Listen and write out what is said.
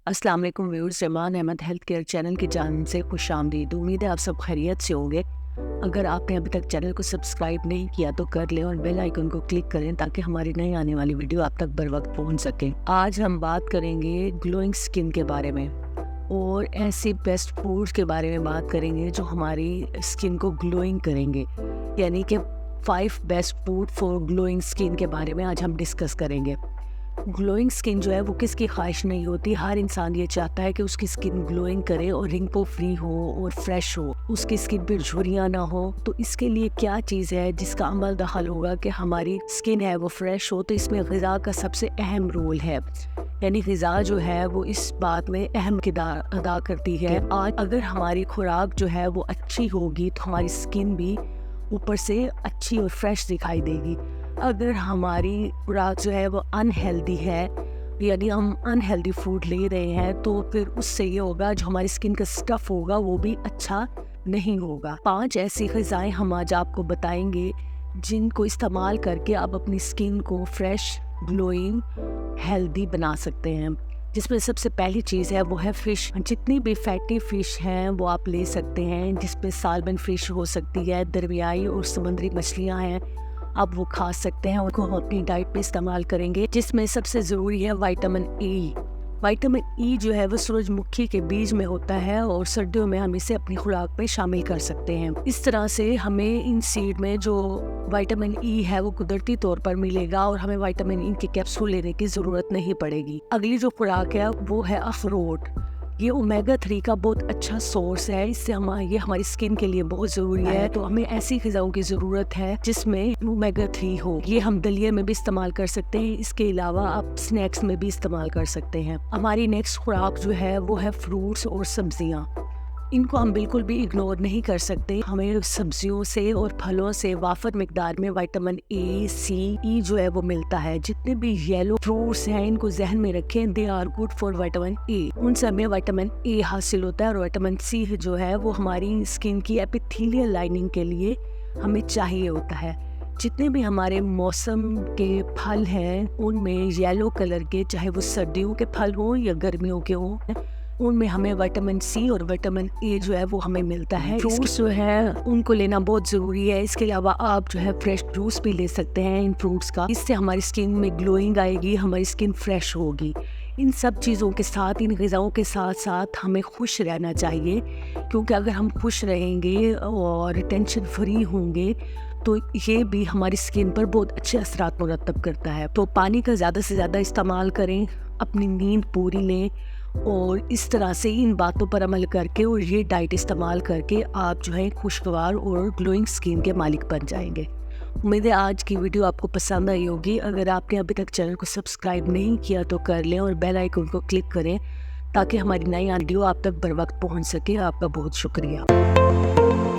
अस्सलाम वालेकुम viewers, Rahman Ahmed health care channel की जानिब से खुशामदीद। उम्मीद है आप सब खैरियत से होंगे। अगर आपने अभी तक चैनल को सब्सक्राइब नहीं किया तो कर लें और बेल आइकन को क्लिक करें ताकि हमारी नई आने वाली वीडियो आप तक बर वक्त पहुँच सके। आज हम बात करेंगे ग्लोइंग स्किन के बारे में और ऐसे बेस्ट फूड्स के बारे में बात करेंगे जो हमारी स्किन को ग्लोइंग करेंगे, यानी कि 5 best food for glowing skin के बारे में आज हम डिस्कस करेंगे। ग्लोइंग स्किन जो है वो किसकी ख्वाहिश नहीं होती। हर इंसान ये चाहता है कि उसकी स्किन ग्लोइंग करे और रिंकल फ्री हो और फ्रेश हो, उसकी स्किन पर झुर्रियाँ ना हो। तो इसके लिए क्या चीज़ है जिसका अमल दखल होगा कि हमारी स्किन है वो फ्रेश हो? तो इसमें ग़िज़ा का सबसे अहम रोल है, यानी ग़िज़ा जो है वो इस बात में अहम किरदार अदा करती है। आज अगर हमारी खुराक जो है वो अच्छी होगी तो हमारी स्किन भी ऊपर से अच्छी और फ्रेश दिखाई देगी। अगर हमारी खुराक जो है वो अनहेल्दी है, यानी हम अनहेल्दी फूड ले रहे हैं, तो फिर उससे ये होगा जो हमारी स्किन का स्टफ़ होगा वो भी अच्छा नहीं होगा। 5 ऐसी ग़िज़ाएँ हम आज आपको बताएंगे जिनको इस्तेमाल करके आप अपनी स्किन को फ्रेश, ग्लोइंग, हेल्दी बना सकते हैं। जिसमें सबसे पहली चीज़ है वो है फ़िश। जितनी भी फैटी फ़िश हैं वो आप ले सकते हैं, जिसमें साल्मन फ़िश हो सकती है, दरियाई और समुद्री मछलियाँ हैं, आप वो खा सकते हैं। उनको अपनी डाइट में इस्तेमाल करेंगे। जिसमें सबसे ज़रूरी है विटामिन ई। विटामिन ई जो है वो सूरजमुखी के बीज में होता है और सर्दियों में हम इसे अपनी खुराक में शामिल कर सकते हैं। इस तरह से हमें इन सीड में जो विटामिन ई है वो कुदरती तौर पर मिलेगा और हमें विटामिन ई के कैप्सूल लेने की ज़रूरत नहीं पड़ेगी। अगली जो खुराक है वो है अखरोट। ये ओमेगा 3 का बहुत अच्छा सोर्स है, इससे ये हमारी स्किन के लिए बहुत ज़रूरी है। तो हमें ऐसी ग़िज़ाओं की ज़रूरत है जिसमें ओमेगा 3 हो। ये हम दलिए में भी इस्तेमाल कर सकते हैं, इसके अलावा आप स्नैक्स में भी इस्तेमाल कर सकते हैं। हमारी नेक्स्ट खुराक जो है वो है फ्रूट्स और सब्जियाँ। इनको हम बिल्कुल भी इग्नोर नहीं कर सकते। हमें सब्जियों से और फलों से वाफर मिकदार में विटामिन ए, सी, ई जो है वो मिलता है। जितने भी येलो फ्रूट्स हैं इनको जहन में रखें, they are good for vitamin A. उनसे हमें विटामिन ए हासिल होता है और विटामिन सी जो है वो हमारी स्किन की एपिथेलियल लाइनिंग के लिए हमें चाहिए होता है। जितने भी हमारे मौसम के फल हैं उनमें येलो कलर के, चाहे वो सर्दियों के फल हों या गर्मियों के हों, उनमें हमें विटामिन सी और विटामिन ए जो है वो हमें मिलता है। फ्रूट्स जो है उनको लेना बहुत ज़रूरी है। इसके अलावा आप जो है फ्रेश जूस भी ले सकते हैं इन फ्रूट्स का। इससे हमारी स्किन में ग्लोइंग आएगी, हमारी स्किन फ्रेश होगी। इन सब चीज़ों के साथ, इन ग़िज़ाओं के साथ साथ हमें खुश रहना चाहिए, क्योंकि अगर हम खुश रहेंगे और टेंशन फ्री होंगे तो ये भी हमारी स्किन पर बहुत अच्छे असरात मुरतब करता है। तो पानी का ज़्यादा से ज़्यादा इस्तेमाल करें, अपनी नींद पूरी लें और इस तरह से इन बातों पर अमल करके और ये डाइट इस्तेमाल करके आप जो है खुशगवार और ग्लोइंग स्किन के मालिक बन जाएंगे। उम्मीद है आज की वीडियो आपको पसंद आई होगी। अगर आपने अभी तक चैनल को सब्सक्राइब नहीं किया तो कर लें और बेल आइकन को क्लिक करें ताकि हमारी नई वीडियो आप तक बर वक्त पहुँच सके। आपका बहुत शुक्रिया।